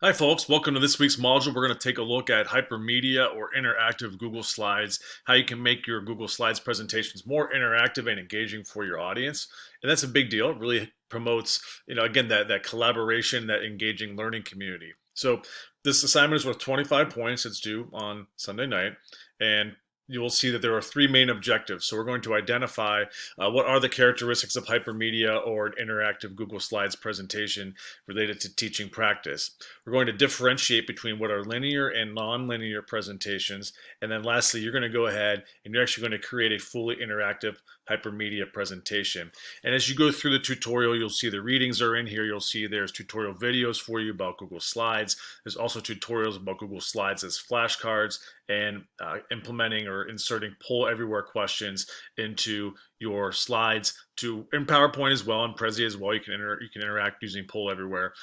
Hi folks, welcome to this week's module. We're going to take a look at Hypermedia or interactive Google Slides, how you can make your Google Slides presentations more interactive and engaging for your audience. And that's a big deal. It really promotes, again, that collaboration, that engaging learning community. So this assignment is worth 25 points. It's due on Sunday night. And you will see that there are three main objectives. So we're going to identify what are the characteristics of hypermedia or an interactive Google Slides presentation related to teaching practice. We're going to differentiate between what are linear and non-linear presentations. And then lastly, you're going to go ahead and you're actually going to create a fully interactive hypermedia presentation. And as you go through the tutorial, you'll see the readings are in here. You'll see there's tutorial videos for you about Google Slides. There's also tutorials about Google Slides as flashcards and implementing or inserting poll everywhere questions into your slides in PowerPoint as well, and Prezi as well. You can interact using poll everywhere.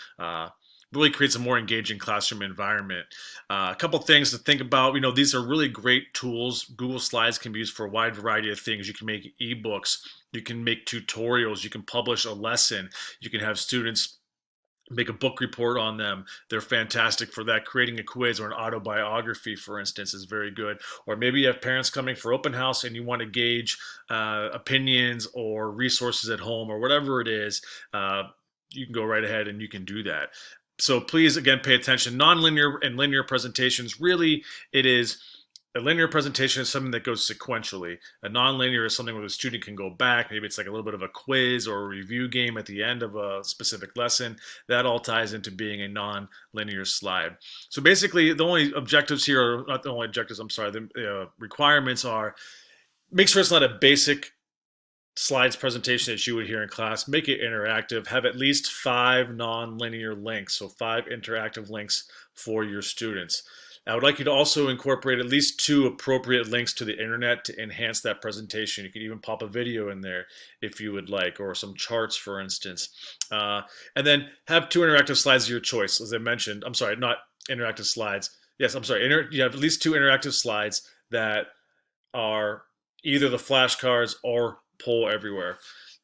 Really creates a more engaging classroom environment. A couple things to think about. These are really great tools. Google Slides can be used for a wide variety of things. You can make ebooks, you can make tutorials, you can publish a lesson, you can have students make a book report on them. They're fantastic for that. Creating a quiz or an autobiography, for instance, is very good. Or maybe you have parents coming for open house and you want to gauge opinions or resources at home or whatever it is. You can go right ahead and you can do that. So please, again, pay attention. Nonlinear and linear presentations, really, it is a linear presentation is something that goes sequentially. A nonlinear is something where the student can go back. Maybe it's like a little bit of a quiz or a review game at the end of a specific lesson. That all ties into being a non-linear slide. So basically, the only objectives here are not the only objectives. I'm sorry. The requirements are make sure it's not a basic slides presentation that you would hear in class. Make it interactive. Have at least 5 non-linear links, so 5 interactive links for your students. I would like you to also incorporate at least 2 appropriate links to the internet to enhance that presentation. You can even pop a video in there if you would like, or some charts, for instance. And then have 2 interactive slides of your choice. As I mentioned, I'm sorry, not interactive slides. Yes, I'm sorry. You have at least 2 interactive slides that are either the flashcards or poll everywhere.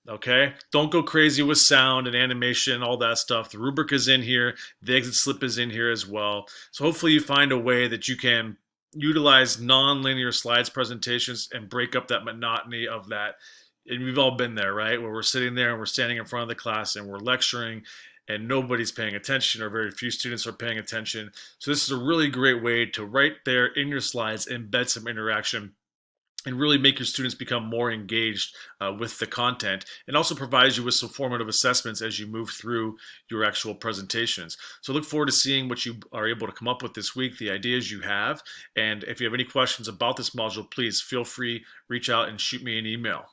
Okay, don't go crazy with sound and animation, all that stuff. The rubric is in here, the exit slip is in here as well. So hopefully you find a way that you can utilize non-linear slides presentations and break up that monotony of that. And we've all been there, right? Where we're sitting there and we're standing in front of the class and we're lecturing and nobody's paying attention or very few students are paying attention. So this is a really great way to right there in your slides embed some interaction and really make your students become more engaged with the content, and also provides you with some formative assessments as you move through your actual presentations. So look forward to seeing what you are able to come up with this week, the ideas you have, and if you have any questions about this module, please feel free, reach out and shoot me an email.